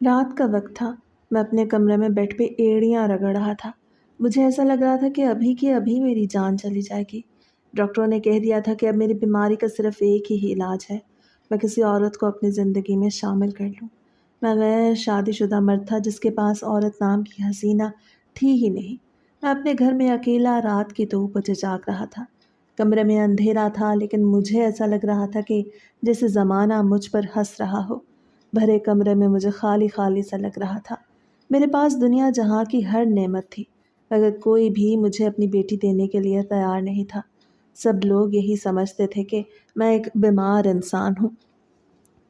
رات کا وقت تھا۔ میں اپنے کمرے میں بیڈ پہ ایڑیاں رگڑ رہا تھا۔ مجھے ایسا لگ رہا تھا کہ ابھی کی ابھی میری جان چلی جائے گی۔ ڈاکٹروں نے کہہ دیا تھا کہ اب میری بیماری کا صرف ایک ہی علاج ہے، میں کسی عورت کو اپنی زندگی میں شامل کر لوں۔ میں غیر شادی شدہ مرد تھا جس کے پاس عورت نام کی حسینہ تھی ہی نہیں۔ میں اپنے گھر میں اکیلا رات کی 2 بجے جاگ رہا تھا۔ کمرے میں اندھیرا تھا لیکن مجھے ایسا لگ رہا تھا کہ جیسے زمانہ مجھ پر ہنس رہا ہو۔ بھرے کمرے میں مجھے خالی خالی سا لگ رہا تھا۔ میرے پاس دنیا جہاں کی ہر نعمت تھی مگر کوئی بھی مجھے اپنی بیٹی دینے کے لیے تیار نہیں تھا۔ سب لوگ یہی سمجھتے تھے کہ میں ایک بیمار انسان ہوں۔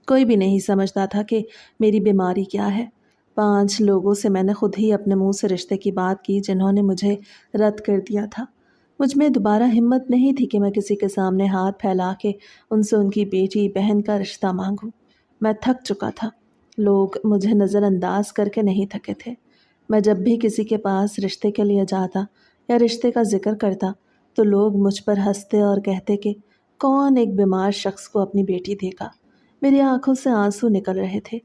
کوئی بھی نہیں سمجھتا تھا کہ میری بیماری کیا ہے۔ 5 لوگوں سے میں نے خود ہی اپنے منہ سے رشتے کی بات کی جنہوں نے مجھے رد کر دیا تھا۔ مجھ میں دوبارہ ہمت نہیں تھی کہ میں کسی کے سامنے ہاتھ پھیلا کے ان سے ان کی بیٹی بہن کا رشتہ مانگوں۔ میں تھک چکا تھا۔ لوگ مجھے نظر انداز کر کے نہیں تھکے تھے۔ میں جب بھی کسی کے پاس رشتے کے لیے جاتا یا رشتے کا ذکر کرتا تو لوگ مجھ پر ہنستے اور کہتے کہ کون ایک بیمار شخص کو اپنی بیٹی دے گا۔ میری آنکھوں سے آنسو نکل رہے تھے۔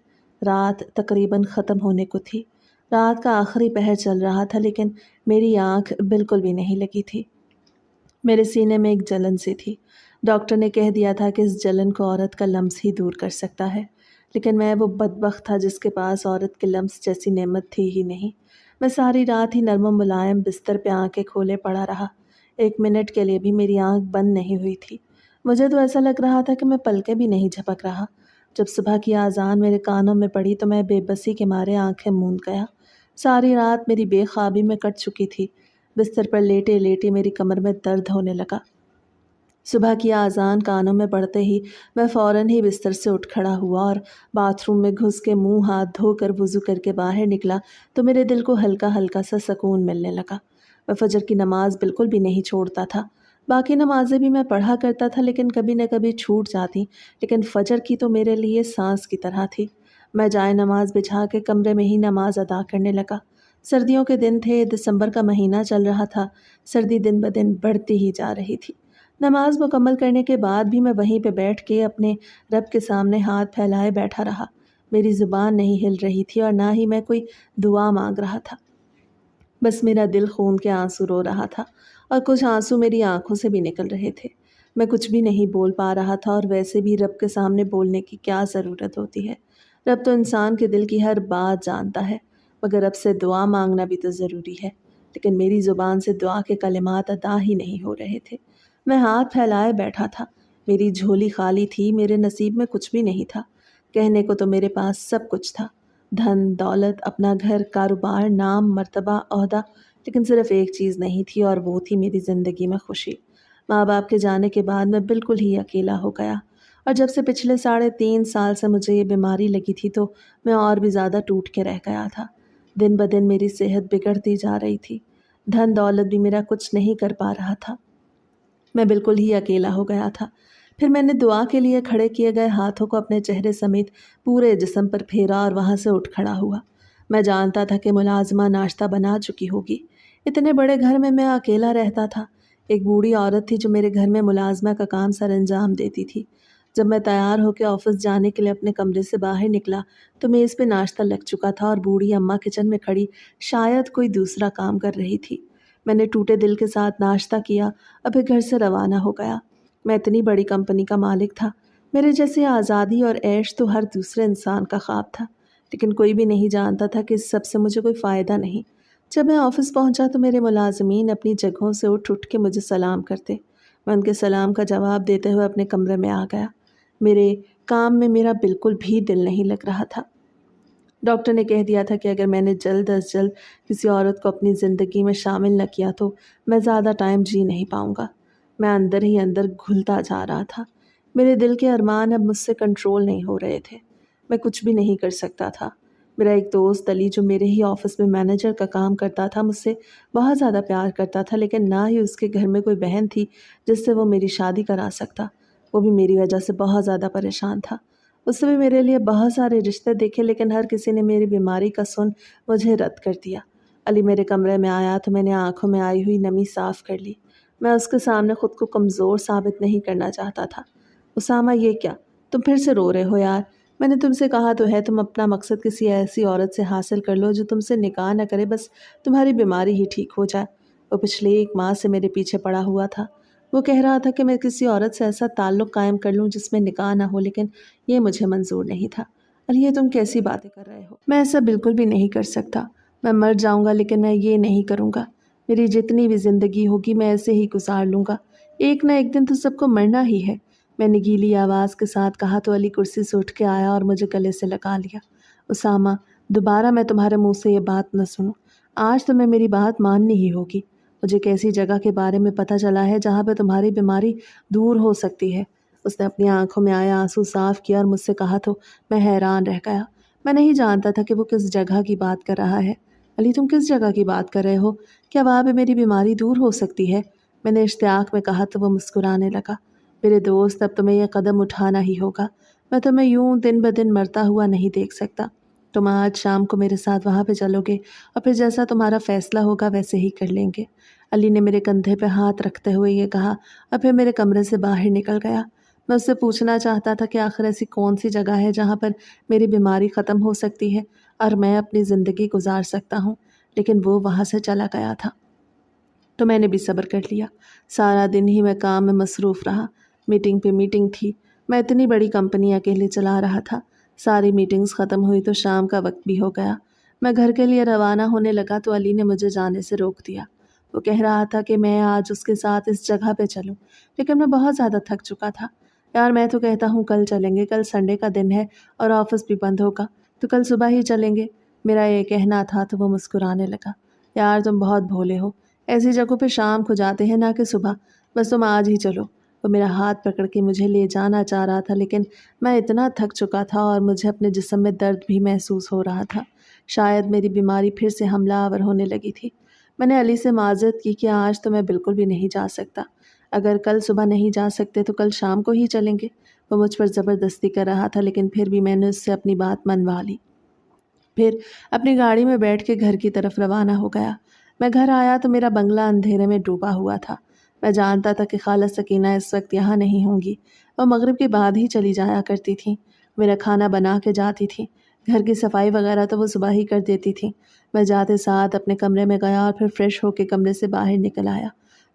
رات تقریباً ختم ہونے کو تھی۔ رات کا آخری پہر چل رہا تھا لیکن میری آنکھ بالکل بھی نہیں لگی تھی۔ میرے سینے میں ایک جلن سی تھی۔ ڈاکٹر نے کہہ دیا تھا کہ اس جلن کو عورت کا لمس ہی دور کر سکتا ہے، لیکن میں وہ بدبخت تھا جس کے پاس عورت کے لمس جیسی نعمت تھی ہی نہیں۔ میں ساری رات ہی نرم و ملائم بستر پہ آنکھیں کھولے پڑا رہا۔ 1 منٹ کے لیے بھی میری آنکھ بند نہیں ہوئی تھی۔ مجھے تو ایسا لگ رہا تھا کہ میں پلکیں بھی نہیں جھپک رہا۔ جب صبح کی اذان میرے کانوں میں پڑی تو میں بے بسی کے مارے آنکھیں موند گیا۔ ساری رات میری بے خوابی میں کٹ چکی تھی۔ بستر پر لیٹے لیٹے میری کمر میں درد ہونے لگا۔ صبح کی اذان کانوں میں پڑتے ہی میں فوراً ہی بستر سے اٹھ کھڑا ہوا اور باتھ روم میں گھس کے منہ ہاتھ دھو کر وضو کر کے باہر نکلا تو میرے دل کو ہلکا ہلکا سا سکون ملنے لگا۔ میں فجر کی نماز بالکل بھی نہیں چھوڑتا تھا۔ باقی نمازیں بھی میں پڑھا کرتا تھا لیکن کبھی نہ کبھی چھوٹ جاتی، لیکن فجر کی تو میرے لیے سانس کی طرح تھی۔ میں جائے نماز بچھا کے کمرے میں ہی نماز ادا کرنے لگا۔ سردیوں کے دن تھے، دسمبر کا مہینہ چل رہا تھا۔ سردی دن بدن بڑھتی ہی جا رہی تھی۔ نماز مکمل کرنے کے بعد بھی میں وہیں پہ بیٹھ کے اپنے رب کے سامنے ہاتھ پھیلائے بیٹھا رہا۔ میری زبان نہیں ہل رہی تھی اور نہ ہی میں کوئی دعا مانگ رہا تھا۔ بس میرا دل خون کے آنسو رو رہا تھا اور کچھ آنسو میری آنکھوں سے بھی نکل رہے تھے۔ میں کچھ بھی نہیں بول پا رہا تھا اور ویسے بھی رب کے سامنے بولنے کی کیا ضرورت ہوتی ہے۔ رب تو انسان کے دل کی ہر بات جانتا ہے، مگر رب سے دعا مانگنا بھی تو ضروری ہے۔ لیکن میری زبان سے دعا کے کلمات ادا ہی نہیں ہو رہے تھے۔ میں ہاتھ پھیلائے بیٹھا تھا۔ میری جھولی خالی تھی، میرے نصیب میں کچھ بھی نہیں تھا۔ کہنے کو تو میرے پاس سب کچھ تھا، دھن دولت، اپنا گھر، کاروبار، نام، مرتبہ، عہدہ، لیکن صرف ایک چیز نہیں تھی اور وہ تھی میری زندگی میں خوشی۔ ماں باپ کے جانے کے بعد میں بالکل ہی اکیلا ہو گیا، اور جب سے پچھلے 3.5 سال سے مجھے یہ بیماری لگی تھی تو میں اور بھی زیادہ ٹوٹ کے رہ گیا تھا۔ دن بدن میری صحت بگڑتی جا رہی تھی۔ دھن دولت بھی میرا کچھ نہیں کر پا رہا تھا۔ میں بالکل ہی اکیلا ہو گیا تھا۔ پھر میں نے دعا کے لیے کھڑے کیے گئے ہاتھوں کو اپنے چہرے سمیت پورے جسم پر پھیرا اور وہاں سے اٹھ کھڑا ہوا۔ میں جانتا تھا کہ ملازمہ ناشتہ بنا چکی ہوگی۔ اتنے بڑے گھر میں اکیلا رہتا تھا۔ ایک بوڑھی عورت تھی جو میرے گھر میں ملازمہ کا کام سر انجام دیتی تھی۔ جب میں تیار ہو کے آفس جانے کے لیے اپنے کمرے سے باہر نکلا تو میز پہ ناشتہ لگ چکا تھا اور بوڑھی اماں کچن میں کھڑی شاید کوئی دوسرا کام کر رہی تھی۔ میں نے ٹوٹے دل کے ساتھ ناشتہ کیا اور پھر گھر سے روانہ ہو گیا۔ میں اتنی بڑی کمپنی کا مالک تھا۔ میرے جیسے آزادی اور عیش تو ہر دوسرے انسان کا خواب تھا، لیکن کوئی بھی نہیں جانتا تھا کہ اس سب سے مجھے کوئی فائدہ نہیں۔ جب میں آفس پہنچا تو میرے ملازمین اپنی جگہوں سے اٹھ کے مجھے سلام کرتے۔ میں ان کے سلام کا جواب دیتے ہوئے اپنے کمرے میں آ گیا۔ میرے کام میں میرا بالکل بھی دل نہیں لگ رہا تھا۔ ڈاکٹر نے کہہ دیا تھا کہ اگر میں نے جلد از جلد کسی عورت کو اپنی زندگی میں شامل نہ کیا تو میں زیادہ ٹائم جی نہیں پاؤں گا۔ میں اندر ہی اندر گھلتا جا رہا تھا۔ میرے دل کے ارمان اب مجھ سے کنٹرول نہیں ہو رہے تھے۔ میں کچھ بھی نہیں کر سکتا تھا۔ میرا ایک دوست علی جو میرے ہی آفس میں مینیجر کا کام کرتا تھا مجھ سے بہت زیادہ پیار کرتا تھا، لیکن نہ ہی اس کے گھر میں کوئی بہن تھی جس سے وہ میری شادی کرا سکتا۔ وہ بھی میری وجہ سے بہت زیادہ پریشان تھا۔ اس نے بھی میرے لیے بہت سارے رشتے دیکھے لیکن ہر کسی نے میری بیماری کا سن مجھے رد کر دیا۔ علی میرے کمرے میں آیا تو میں نے آنکھوں میں آئی ہوئی نمی صاف کر لی۔ میں اس کے سامنے خود کو کمزور ثابت نہیں کرنا چاہتا تھا۔ اسامہ یہ کیا؟ تم پھر سے رو رہے ہو یار؟ میں نے تم سے کہا تو ہے تم اپنا مقصد کسی ایسی عورت سے حاصل کر لو جو تم سے نکاح نہ کرے، بس تمہاری بیماری ہی ٹھیک ہو جائے۔ وہ پچھلے 1 ماہ سے میرے پیچھے پڑا ہوا تھا۔ وہ کہہ رہا تھا کہ میں کسی عورت سے ایسا تعلق قائم کر لوں جس میں نکاح نہ ہو، لیکن یہ مجھے منظور نہیں تھا۔ علی، یہ تم کیسی باتیں کر رہے ہو؟ میں ایسا بالکل بھی نہیں کر سکتا۔ میں مر جاؤں گا لیکن میں یہ نہیں کروں گا۔ میری جتنی بھی زندگی ہوگی میں ایسے ہی گزار لوں گا۔ ایک نہ ایک دن تو سب کو مرنا ہی ہے۔ میں نے گیلی آواز کے ساتھ کہا تو علی کرسی سے اٹھ کے آیا اور مجھے گلے سے لگا لیا۔ اسامہ، دوبارہ میں تمہارے منہ سے یہ بات نہ سنوں۔ آج تمہیں میری بات ماننی ہی ہوگی۔ مجھے ایک ایسی جگہ کے بارے میں پتہ چلا ہے جہاں پہ تمہاری بیماری دور ہو سکتی ہے۔ اس نے اپنی آنکھوں میں آئے آنسو صاف کیا اور مجھ سے کہا تو میں حیران رہ گیا۔ میں نہیں جانتا تھا کہ وہ کس جگہ کی بات کر رہا ہے۔ علی، تم کس جگہ کی بات کر رہے ہو؟ کیا وہاں پہ میری بیماری دور ہو سکتی ہے؟ میں نے اشتیاق میں کہا تو وہ مسکرانے لگا۔ میرے دوست، اب تمہیں یہ قدم اٹھانا ہی ہوگا۔ میں تمہیں یوں دن بدن مرتا ہوا نہیں دیکھ سکتا۔ تم آج شام کو میرے ساتھ وہاں پہ چلو گے اور پھر جیسا تمہارا فیصلہ ہوگا ویسے ہی کر لیں گے۔ علی نے میرے کندھے پہ ہاتھ رکھتے ہوئے یہ کہا اور پھر میرے کمرے سے باہر نکل گیا۔ میں اس سے پوچھنا چاہتا تھا کہ آخر ایسی کون سی جگہ ہے جہاں پر میری بیماری ختم ہو سکتی ہے اور میں اپنی زندگی گزار سکتا ہوں، لیکن وہ وہاں سے چلا گیا تھا۔ تو میں نے بھی صبر کر لیا۔ سارا دن ہی میں کام میں مصروف رہا۔ میٹنگ پہ میٹنگ تھی۔ میں اتنی بڑی کمپنی اکیلے چلا رہا تھا۔ ساری میٹنگز ختم ہوئی تو شام کا وقت بھی ہو گیا۔ میں گھر کے لیے روانہ ہونے لگا تو علی نے مجھے جانے سے روک دیا۔ وہ کہہ رہا تھا کہ میں آج اس کے ساتھ اس جگہ پہ چلوں، لیکن میں بہت زیادہ تھک چکا تھا۔ یار، میں تو کہتا ہوں کل چلیں گے، کل سنڈے کا دن ہے اور آفس بھی بند ہوگا، تو کل صبح ہی چلیں گے۔ میرا یہ کہنا تھا تو وہ مسکرانے لگا۔ یار، تم بہت بھولے ہو۔ ایسی جگہوں پہ شام کو جاتے ہیں نہ کہ صبح۔ بس تم آج ہی چلو۔ وہ میرا ہاتھ پکڑ کے مجھے لے جانا چاہ رہا تھا، لیکن میں اتنا تھک چکا تھا اور مجھے اپنے جسم میں درد بھی محسوس ہو رہا تھا۔ شاید میری بیماری پھر سے حملہ آور ہونے لگی تھی۔ میں نے علی سے معذرت کی کہ آج تو میں بالکل بھی نہیں جا سکتا۔ اگر کل صبح نہیں جا سکتے تو کل شام کو ہی چلیں گے۔ وہ مجھ پر زبردستی کر رہا تھا، لیکن پھر بھی میں نے اس سے اپنی بات منوا لی۔ پھر اپنی گاڑی میں بیٹھ کے گھر کی طرف روانہ ہو گیا۔ میں گھر آیا تو میرا بنگلہ اندھیرے میں ڈوبا ہوا تھا۔ میں جانتا تھا کہ خالہ سکینہ اس وقت یہاں نہیں ہوں گی۔ وہ مغرب کے بعد ہی چلی جایا کرتی تھیں۔ میرا کھانا بنا کے جاتی تھیں۔ گھر کی صفائی وغیرہ تو وہ صبح ہی کر دیتی تھیں۔ میں جاتے ساتھ اپنے کمرے میں گیا اور پھر فریش ہو کے کمرے سے باہر نکل آیا۔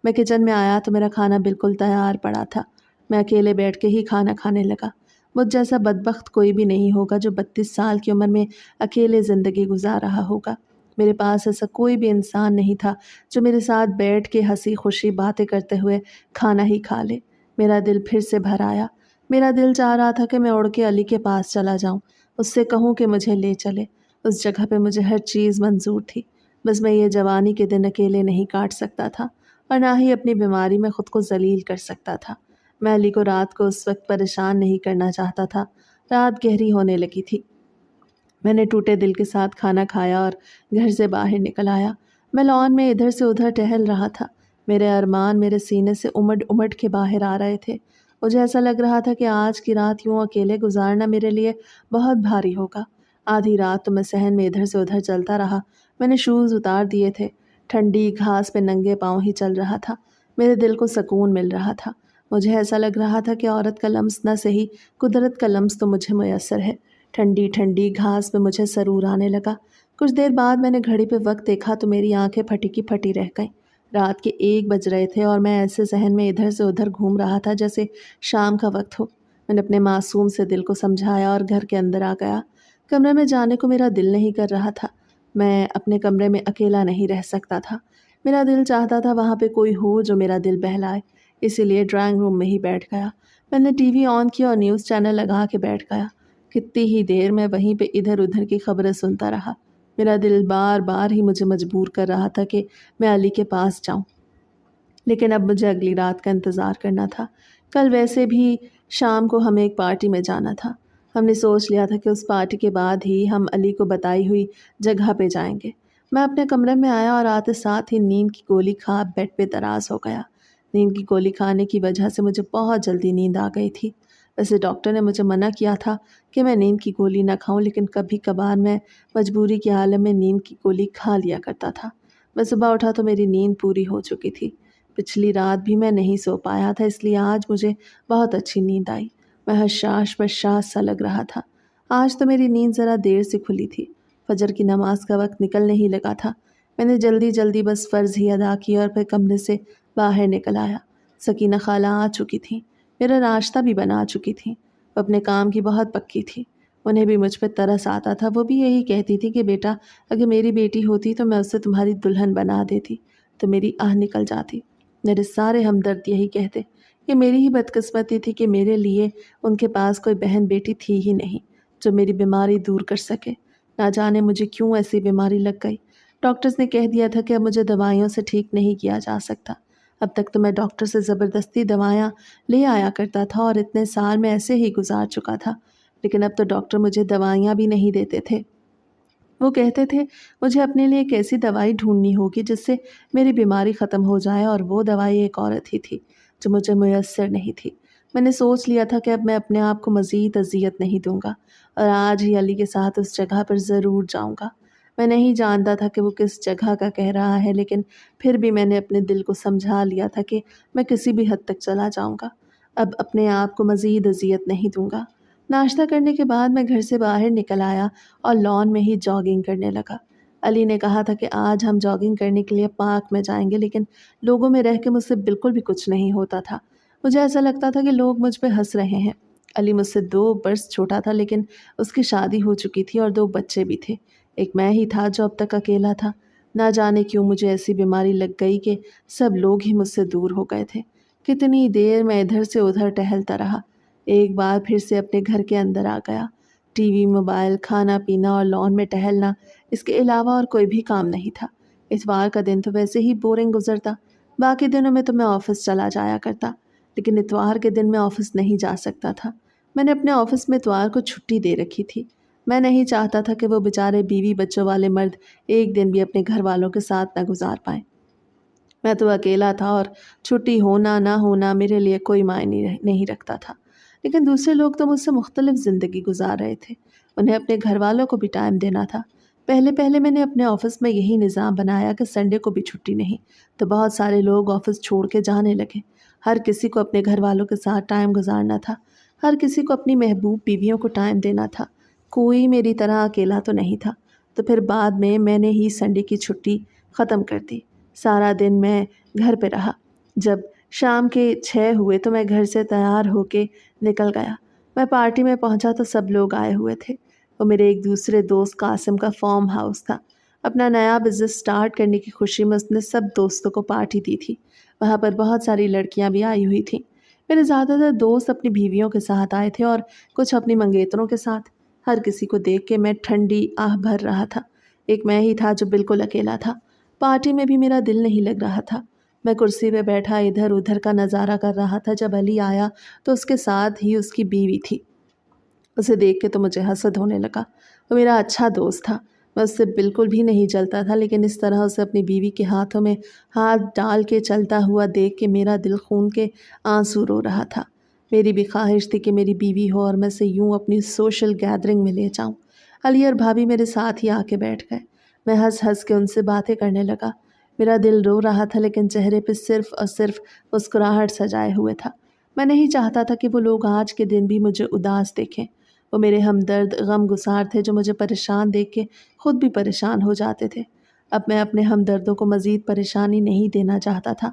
میں کچن میں آیا تو میرا کھانا بالکل تیار پڑا تھا۔ میں اکیلے بیٹھ کے ہی کھانا کھانے لگا۔ مجھ جیسا بدبخت کوئی بھی نہیں ہوگا جو 32 سال کی عمر میں اکیلے زندگی گزار رہا ہوگا۔ میرے پاس ایسا کوئی بھی انسان نہیں تھا جو میرے ساتھ بیٹھ کے ہنسی خوشی باتیں کرتے ہوئے کھانا ہی کھا لے۔ میرا دل پھر سے بھر آیا۔ میرا دل چاہ رہا تھا کہ میں اڑ کے علی کے پاس چلا جاؤں، اس سے کہوں کہ مجھے لے چلے۔ اس جگہ پہ مجھے ہر چیز منظور تھی، بس میں یہ جوانی کے دن اکیلے نہیں کاٹ سکتا تھا اور نہ ہی اپنی بیماری میں خود کو ذلیل کر سکتا تھا۔ میں علی کو رات کو اس وقت پریشان نہیں کرنا چاہتا تھا۔ رات گہری ہونے لگی تھی۔ میں نے ٹوٹے دل کے ساتھ کھانا کھایا اور گھر سے باہر نکل آیا۔ میں لان میں ادھر سے ادھر ٹہل رہا تھا۔ میرے ارمان میرے سینے سے امڈ امڈ کے باہر آ رہے تھے۔ مجھے ایسا لگ رہا تھا کہ آج کی رات یوں اکیلے گزارنا میرے لیے بہت بھاری ہوگا۔ آدھی رات تو میں صحن میں ادھر سے ادھر چلتا رہا۔ میں نے شوز اتار دیے تھے۔ ٹھنڈی گھاس پہ ننگے پاؤں ہی چل رہا تھا۔ میرے دل کو سکون مل رہا تھا۔ مجھے ایسا لگ رہا تھا کہ عورت کا لمس نہ صحیح، قدرت کا لمس تو مجھے میسر ہے۔ ٹھنڈی ٹھنڈی گھاس پہ مجھے سرور آنے لگا۔ کچھ دیر بعد میں نے گھڑی پہ وقت دیکھا تو میری آنکھیں پھٹی کی پھٹی رہ گئیں۔ رات کے 1 بج رہے تھے اور میں ایسے ذہن میں ادھر سے ادھر گھوم رہا تھا جیسے شام کا وقت ہو۔ میں نے اپنے معصوم سے دل کو سمجھایا اور گھر کے اندر آ گیا۔ کمرے میں جانے کو میرا دل نہیں کر رہا تھا۔ میں اپنے کمرے میں اکیلا نہیں رہ سکتا تھا۔ میرا دل چاہتا تھا وہاں پہ کوئی ہو جو میرا دل بہلائے، اسی لیے ڈرائنگ روم میں ہی بیٹھ گیا۔ میں نے ٹی وی آن کیا اور نیوز چینل لگا کے بیٹھ گیا۔ کتنی ہی دیر میں وہیں پہ ادھر ادھر کی خبریں سنتا رہا۔ میرا دل بار بار ہی مجھے مجبور کر رہا تھا کہ میں علی کے پاس جاؤں، لیکن اب مجھے اگلی رات کا انتظار کرنا تھا۔ کل ویسے بھی شام کو ہمیں ایک پارٹی میں جانا تھا۔ ہم نے سوچ لیا تھا کہ اس پارٹی کے بعد ہی ہم علی کو بتائی ہوئی جگہ پہ جائیں گے۔ میں اپنے کمرے میں آیا اور آتے ساتھ ہی نیند کی گولی کھا بیڈ پہ دراز ہو گیا۔ نیند کی گولی کھانے کی وجہ سے مجھے بہت جلدی نیند آ گئی تھی۔ ویسے ڈاکٹر نے مجھے منع کیا تھا کہ میں نیند کی گولی نہ کھاؤں، لیکن کبھی کبھار میں مجبوری کے عالم میں نیند کی گولی کھا لیا کرتا تھا۔ میں صبح اٹھا تو میری نیند پوری ہو چکی تھی۔ پچھلی رات بھی میں نہیں سو پایا تھا، اس لیے آج مجھے بہت اچھی نیند آئی۔ میں حشاش بشاش سا لگ رہا تھا۔ آج تو میری نیند ذرا دیر سے کھلی تھی۔ فجر کی نماز کا وقت نکلنے ہی لگا تھا۔ میں نے جلدی جلدی بس فرض ہی ادا کیا اور پھر کمرے سے باہر نکل آیا۔ سکینہ خالہ آ چکی تھیں، میرا ناشتہ بھی بنا چکی تھیں۔ وہ اپنے کام کی بہت پکی تھی، انہیں بھی مجھ پہ ترس آتا تھا۔ وہ بھی یہی کہتی تھی کہ بیٹا اگر میری بیٹی ہوتی تو میں اسے تمہاری دلہن بنا دیتی۔ تو میری آہ نکل جاتی۔ میرے سارے ہمدرد یہی کہتے کہ میری ہی بدقسمتی تھی کہ میرے لیے ان کے پاس کوئی بہن بیٹی تھی ہی نہیں جو میری بیماری دور کر سکے۔ نہ جانے مجھے کیوں ایسی بیماری لگ گئی۔ ڈاکٹرز نے کہہ دیا تھا کہ اب مجھے دوائیوں سے ٹھیک نہیں کیا جا سکتا۔ اب تک تو میں ڈاکٹر سے زبردستی دوائیاں لے آیا کرتا تھا اور اتنے سال میں ایسے ہی گزار چکا تھا، لیکن اب تو ڈاکٹر مجھے دوائیاں بھی نہیں دیتے تھے۔ وہ کہتے تھے مجھے اپنے لیے ایک ایسی دوائی ڈھونڈنی ہوگی جس سے میری بیماری ختم ہو جائے، اور وہ دوائی ایک عورت ہی تھی جو مجھے میسر نہیں تھی۔ میں نے سوچ لیا تھا کہ اب میں اپنے آپ کو مزید اذیت نہیں دوں گا اور آج ہی علی کے ساتھ اس جگہ پر ضرور جاؤں گا۔ میں نہیں جانتا تھا کہ وہ کس جگہ کا کہہ رہا ہے، لیکن پھر بھی میں نے اپنے دل کو سمجھا لیا تھا کہ میں کسی بھی حد تک چلا جاؤں گا۔ اب اپنے آپ کو مزید اذیت نہیں دوں گا۔ ناشتہ کرنے کے بعد میں گھر سے باہر نکل آیا اور لان میں ہی جاگنگ کرنے لگا۔ علی نے کہا تھا کہ آج ہم جاگنگ کرنے کے لیے پارک میں جائیں گے، لیکن لوگوں میں رہ کے مجھ سے بالکل بھی کچھ نہیں ہوتا تھا۔ مجھے ایسا لگتا تھا کہ لوگ مجھ پہ ہنس رہے ہیں۔ علی مجھ سے 2 برس چھوٹا تھا، لیکن اس کی شادی ہو چکی تھی اور 2 بچے بھی تھے۔ ایک میں ہی تھا جو اب تک اکیلا تھا۔ نہ جانے کیوں مجھے ایسی بیماری لگ گئی کہ سب لوگ ہی مجھ سے دور ہو گئے تھے۔ کتنی دیر میں ادھر سے ادھر ٹہلتا رہا، ایک بار پھر سے اپنے گھر کے اندر آ گیا۔ ٹی وی، موبائل، کھانا پینا اور لان میں ٹہلنا، اس کے علاوہ اور کوئی بھی کام نہیں تھا۔ اتوار کا دن تو ویسے ہی بورنگ گزرتا، باقی دنوں میں تو میں آفس چلا جایا کرتا، لیکن اتوار کے دن میں آفس نہیں جا سکتا تھا۔ میں نے اپنے آفس میں اتوار کو چھٹی دے رکھی تھی۔ میں نہیں چاہتا تھا کہ وہ بیچارے بیوی بچوں والے مرد ایک دن بھی اپنے گھر والوں کے ساتھ نہ گزار پائیں۔ میں تو اکیلا تھا اور چھٹی ہونا نہ ہونا میرے لیے کوئی معنی نہیں رکھتا تھا، لیکن دوسرے لوگ تو مجھ سے مختلف زندگی گزار رہے تھے۔ انہیں اپنے گھر والوں کو بھی ٹائم دینا تھا۔ پہلے میں نے اپنے آفس میں یہی نظام بنایا کہ سنڈے کو بھی چھٹی نہیں، تو بہت سارے لوگ آفس چھوڑ کے جانے لگے۔ ہر کسی کو اپنے گھر والوں کے ساتھ ٹائم گزارنا تھا، ہر کسی کو اپنی محبوب بیویوں کو ٹائم دینا تھا، کوئی میری طرح اکیلا تو نہیں تھا۔ تو پھر بعد میں نے ہی سنڈے کی چھٹی ختم کر دی۔ سارا دن میں گھر پہ رہا۔ جب شام کے 6 ہوئے تو میں گھر سے تیار ہو کے نکل گیا۔ میں پارٹی میں پہنچا تو سب لوگ آئے ہوئے تھے۔ وہ میرے ایک دوسرے دوست قاسم کا فارم ہاؤس تھا۔ اپنا نیا بزنس سٹارٹ کرنے کی خوشی میں اس نے سب دوستوں کو پارٹی دی تھی۔ وہاں پر بہت ساری لڑکیاں بھی آئی ہوئی تھیں۔ میرے زیادہ تر دوست اپنی بیویوں کے ساتھ آئے تھے اور کچھ اپنی منگیتروں کے ساتھ۔ ہر کسی کو دیکھ کے میں ٹھنڈی آہ بھر رہا تھا۔ ایک میں ہی تھا جو بالکل اکیلا تھا۔ پارٹی میں بھی میرا دل نہیں لگ رہا تھا۔ میں کرسی پہ بیٹھا ادھر ادھر کا نظارہ کر رہا تھا۔ جب علی آیا تو اس کے ساتھ ہی اس کی بیوی تھی۔ اسے دیکھ کے تو مجھے حسد ہونے لگا۔ وہ میرا اچھا دوست تھا، میں اس سے بالکل بھی نہیں جلتا تھا، لیکن اس طرح اسے اپنی بیوی کے ہاتھوں میں ہاتھ ڈال کے چلتا ہوا دیکھ کے میرا دل خون کے آنسو رو رہا تھا۔ میری بھی خواہش تھی کہ میری بیوی ہو اور میں اسے یوں اپنی سوشل گیدرنگ میں لے جاؤں۔ علی اور بھابھی میرے ساتھ ہی آ کے بیٹھ گئے۔ میں ہنس ہنس کے ان سے باتیں کرنے لگا۔ میرا دل رو رہا تھا، لیکن چہرے پہ صرف اور صرف مسکراہٹ سجائے ہوئے تھا۔ میں نہیں چاہتا تھا کہ وہ لوگ آج کے دن بھی مجھے اداس دیکھیں۔ وہ میرے ہمدرد غم گسار تھے جو مجھے پریشان دیکھ کے خود بھی پریشان ہو جاتے تھے۔ اب میں اپنے ہمدردوں کو مزید پریشانی نہیں دینا چاہتا تھا۔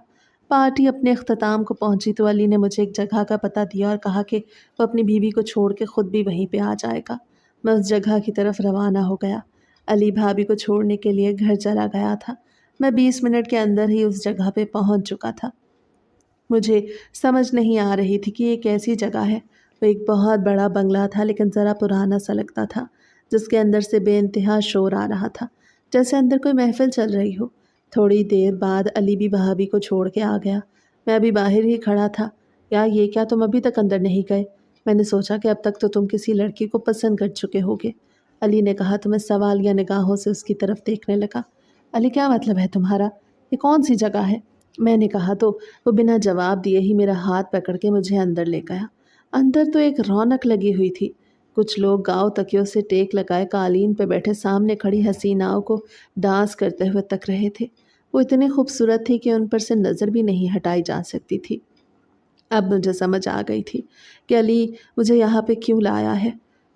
پارٹی اپنے اختتام کو پہنچی تو علی نے مجھے ایک جگہ کا پتہ دیا اور کہا کہ وہ اپنی بیوی کو چھوڑ کے خود بھی وہیں پہ آ جائے گا۔ میں اس جگہ کی طرف روانہ ہو گیا۔ علی بھابھی کو چھوڑنے کے لیے گھر چلا گیا تھا۔ میں 20 منٹ کے اندر ہی اس جگہ پہ پہنچ چکا تھا۔ مجھے سمجھ نہیں آ رہی تھی کہ یہ کیسی جگہ ہے۔ وہ ایک بہت بڑا بنگلہ تھا، لیکن ذرا پرانا سا لگتا تھا، جس کے اندر سے بے انتہا شور آ رہا تھا، جیسے اندر کوئی محفل چل رہی ہو۔ تھوڑی دیر بعد علی بھی بھابھی کو چھوڑ کے آ گیا۔ میں ابھی باہر ہی کھڑا تھا۔ یہ کیا تم ابھی تک اندر نہیں گئے؟ میں نے سوچا کہ اب تک تو تم کسی لڑکی کو پسند کر چکے ہوگے۔ علی نے کہا تو میں سوالیہ نگاہوں سے اس کی طرف دیکھنے لگا۔ علی کیا مطلب ہے تمہارا؟ یہ کون سی جگہ ہے؟ میں نے کہا تو وہ بنا جواب دیے ہی میرا ہاتھ پکڑ کے مجھے اندر لے گیا۔ اندر تو ایک رونق لگی ہوئی تھی۔ کچھ لوگ گاؤ تکیوں سے ٹیک لگائے قالین پہ بیٹھے سامنے کھڑی حسیناؤں کو ڈانس کرتے ہوئے تک رہے تھے۔ وہ اتنے خوبصورت تھی کہ ان پر سے نظر بھی نہیں ہٹائی جا سکتی تھی۔ اب مجھے سمجھ آ گئی تھی کہ علی مجھے یہاں پہ کیوں لایا ہے۔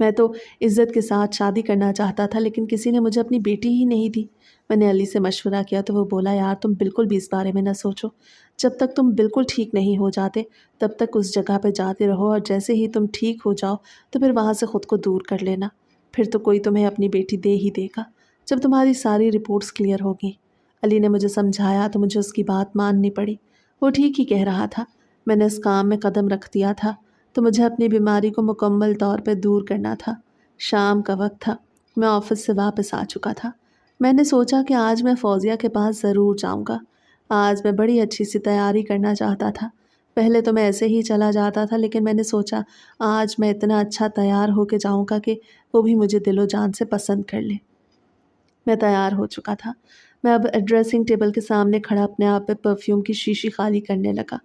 میں تو عزت کے ساتھ شادی کرنا چاہتا تھا، لیکن کسی نے مجھے اپنی بیٹی ہی نہیں دی۔ میں نے علی سے مشورہ کیا تو وہ بولا، یار تم بالکل بھی اس بارے میں نہ سوچو، جب تک تم بالکل ٹھیک نہیں ہو جاتے تب تک اس جگہ پہ جاتے رہو، اور جیسے ہی تم ٹھیک ہو جاؤ تو پھر وہاں سے خود کو دور کر لینا، پھر تو کوئی تمہیں اپنی بیٹی دے ہی دے گا جب تمہاری ساری رپورٹس کلیئر ہوگی۔ علی نے مجھے سمجھایا تو مجھے اس کی بات ماننی پڑی، وہ ٹھیک ہی کہہ رہا تھا۔ میں نے اس کام میں قدم رکھ دیا تھا تو مجھے اپنی بیماری کو مکمل طور پہ دور کرنا تھا۔ شام کا وقت تھا، میں آفس سے واپس آ چکا تھا۔ میں نے سوچا کہ آج میں فوزیہ کے پاس ضرور جاؤں گا۔ آج میں بڑی اچھی سی تیاری کرنا چاہتا تھا۔ پہلے تو میں ایسے ہی چلا جاتا تھا، لیکن میں نے سوچا آج میں اتنا اچھا تیار ہو کے جاؤں گا کہ وہ بھی مجھے دل و جان سے پسند کر لے۔ میں تیار ہو چکا تھا۔ میں اب ڈریسنگ ٹیبل کے سامنے کھڑا اپنے آپ پہ پرفیوم کی شیشی خالی کرنے لگا۔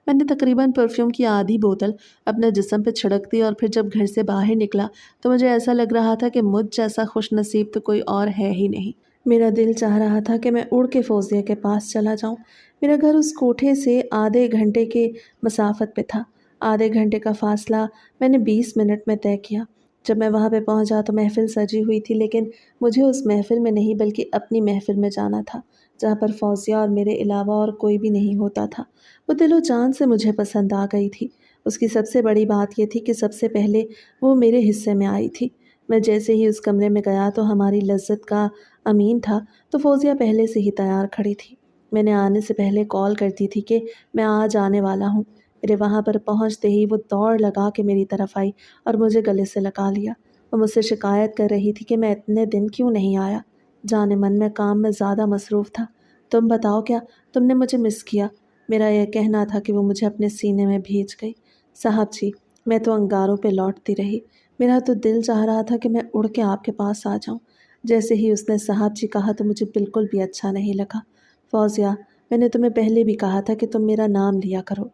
میں نے تقریباً پرفیوم کی آدھی بوتل اپنے جسم پہ چھڑک دی، اور پھر جب گھر سے باہر نکلا تو مجھے ایسا لگ رہا تھا کہ مجھ جیسا خوش نصیب تو کوئی اور ہے ہی نہیں۔ میرا دل چاہ رہا تھا کہ میں اڑ کے فوزیہ کے پاس چلا جاؤں۔ میرا گھر اس کوٹھے سے آدھے گھنٹے کے مسافت پہ تھا۔ آدھے گھنٹے کا فاصلہ میں نے 20 منٹ میں طے کیا۔ جب میں وہاں پہ پہنچا تو محفل سجی ہوئی تھی، لیکن مجھے اس محفل میں نہیں بلکہ اپنی محفل میں جانا تھا، جہاں پر فوزیہ اور میرے علاوہ اور کوئی بھی نہیں ہوتا تھا۔ وہ دل و جان سے مجھے پسند آ گئی تھی۔ اس کی سب سے بڑی بات یہ تھی کہ سب سے پہلے وہ میرے حصے میں آئی تھی۔ میں جیسے ہی اس کمرے میں گیا تو ہماری لذت کا امین تھا تو فوزیہ پہلے سے ہی تیار کھڑی تھی۔ میں نے آنے سے پہلے کال کر دی تھی کہ میں آج آنے والا ہوں۔ میرے وہاں پر پہنچتے ہی وہ دوڑ لگا کے میری طرف آئی اور مجھے گلے سے لگا لیا۔ وہ مجھ سے شکایت کر رہی تھی کہ میں اتنے دن کیوں نہیں آیا۔ جانے من میں کام میں زیادہ مصروف تھا۔ تم بتاؤ، کیا تم نے مجھے مس کیا؟ میرا یہ کہنا تھا کہ وہ مجھے اپنے سینے میں بھیج گئی۔ صاحب جی، میں تو انگاروں پہ لوٹتی رہی۔ میرا تو دل چاہ رہا تھا کہ میں اڑ کے آپ کے پاس آ جاؤں۔ جیسے ہی اس نے صاحب جی کہا تو مجھے بالکل بھی اچھا نہیں لگا۔ فوزیہ، میں نے تمہیں پہلے بھی کہا تھا کہ تم میرا نام لیا کرو۔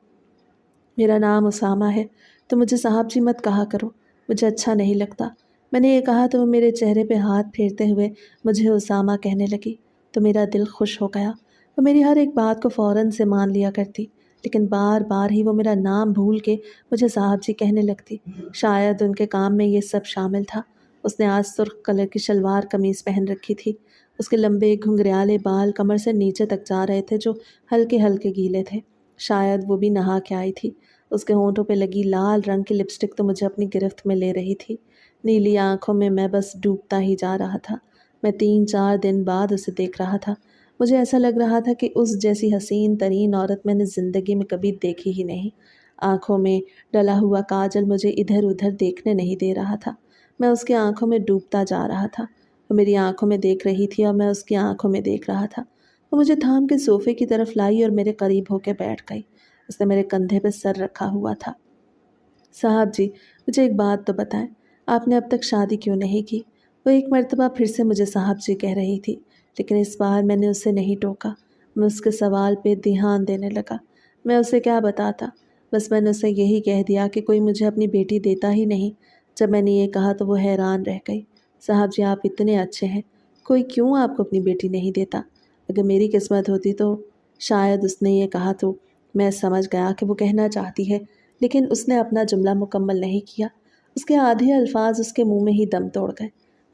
میرا نام اسامہ ہے، تو مجھے صاحب جی مت کہا کرو، مجھے اچھا نہیں لگتا۔ میں نے یہ کہا تو وہ میرے چہرے پہ ہاتھ پھیرتے ہوئے مجھے اسامہ کہنے لگی، تو میرا دل خوش ہو گیا۔ وہ میری ہر ایک بات کو فوراً سے مان لیا کرتی، لیکن بار بار ہی وہ میرا نام بھول کے مجھے صاحب جی کہنے لگتی۔ شاید ان کے کام میں یہ سب شامل تھا۔ اس نے آج سرخ کلر کی شلوار قمیض پہن رکھی تھی۔ اس کے لمبے گھنگریالے بال کمر سے نیچے تک جا رہے تھے، جو ہلکے ہلکے گیلے تھے۔ شاید وہ بھی نہا کے آئی تھی۔ اس کے ہونٹوں پہ لگی لال رنگ کی لپسٹک تو مجھے اپنی گرفت میں لے رہی تھی۔ نیلی آنکھوں میں بس ڈوبتا ہی جا رہا تھا۔ میں 3-4 دن بعد اسے دیکھ رہا تھا۔ مجھے ایسا لگ رہا تھا کہ اس جیسی حسین ترین عورت میں نے زندگی میں کبھی دیکھی ہی نہیں۔ آنکھوں میں ڈلا ہوا کاجل مجھے ادھر ادھر دیکھنے نہیں دے رہا تھا۔ میں اس کی آنکھوں میں ڈوبتا جا رہا تھا۔ وہ میری آنکھوں میں دیکھ رہی تھی اور میں اس کی آنکھوں میں دیکھ رہا تھا۔ وہ مجھے تھام کے صوفے کی طرف لائی اور میرے قریب ہو کے بیٹھ گئی۔ اس نے میرے کندھے پہ سر رکھا ہوا تھا۔ صاحب جی، مجھے ایک بات تو بتائیں، آپ نے اب تک شادی کیوں نہیں کی؟ وہ ایک مرتبہ پھر سے مجھے صاحب جی کہہ رہی تھی، لیکن اس بار میں نے اسے نہیں ٹوکا۔ میں اس کے سوال پہ دھیان دینے لگا۔ میں اسے کیا بتاتا؟ بس میں نے اسے یہی کہہ دیا کہ کوئی مجھے اپنی بیٹی دیتا ہی نہیں۔ جب میں نے یہ کہا تو وہ حیران رہ گئی۔ صاحب جی، آپ اتنے اچھے ہیں، کوئی کیوں آپ کو اپنی بیٹی نہیں دیتا؟ اگر میری قسمت ہوتی تو شاید۔ اس نے یہ کہا تو میں سمجھ گیا کہ وہ کہنا چاہتی ہے، لیکن اس نے اپنا جملہ مکمل نہیں کیا۔ اس کے آدھے الفاظ اس کے منہ میں ہی دم توڑ گئے۔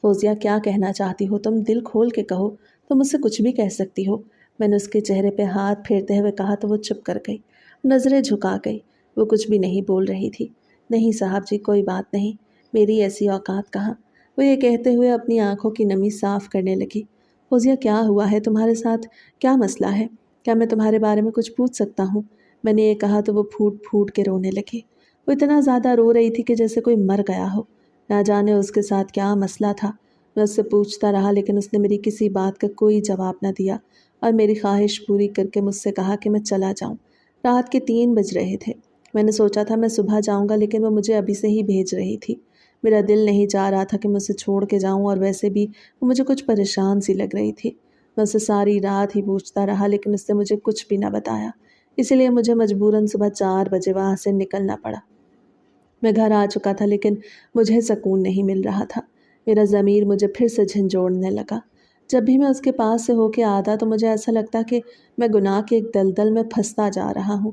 فوزیہ، کیا کہنا چاہتی ہو تم؟ دل کھول کے کہو، تم مجھ سے کچھ بھی کہہ سکتی ہو۔ میں نے اس کے چہرے پہ ہاتھ پھیرتے ہوئے کہا تو وہ چپ کر گئی، نظریں جھکا گئی۔ وہ کچھ بھی نہیں بول رہی تھی۔ نہیں صاحب جی، کوئی بات نہیں، میری ایسی اوقات کہاں۔ وہ یہ کہتے ہوئے اپنی آنکھوں کی نمی صاف کرنے لگی۔ فوزیہ، کیا ہوا ہے تمہارے ساتھ؟ کیا مسئلہ ہے؟ کیا میں تمہارے بارے میں کچھ پوچھ سکتا ہوں؟ میں نے یہ کہا تو وہ پھوٹ پھوٹ کے رونے لگی۔ وہ اتنا زیادہ رو رہی تھی کہ جیسے کوئی مر گیا ہو۔ نہ جانے اس کے ساتھ کیا مسئلہ تھا۔ میں اس سے پوچھتا رہا، لیکن اس نے میری کسی بات کا کوئی جواب نہ دیا اور میری خواہش پوری کر کے مجھ سے کہا کہ میں چلا جاؤں۔ رات کے 3 بج رہے تھے۔ میں نے سوچا تھا میں صبح جاؤں گا، لیکن وہ مجھے ابھی سے ہی بھیج رہی تھی۔ میرا دل نہیں چاہ رہا تھا کہ میں اسے چھوڑ کے جاؤں، اور ویسے بھی وہ مجھے کچھ پریشان سی لگ رہی تھی۔ میں اسے ساری رات ہی پوچھتا رہا، لیکن اس نے مجھے کچھ بھی نہ بتایا۔ اسی لیے مجھے مجبوراً صبح 4 بجے وہاں سے نکلنا پڑا۔ میں گھر آ چکا تھا، لیکن مجھے سکون نہیں مل رہا تھا۔ میرا ضمیر مجھے پھر سے جھنجھوڑنے لگا۔ جب بھی میں اس کے پاس سے ہو کے آتا تو مجھے ایسا لگتا کہ میں گناہ کے ایک دلدل میں پھنستا جا رہا ہوں۔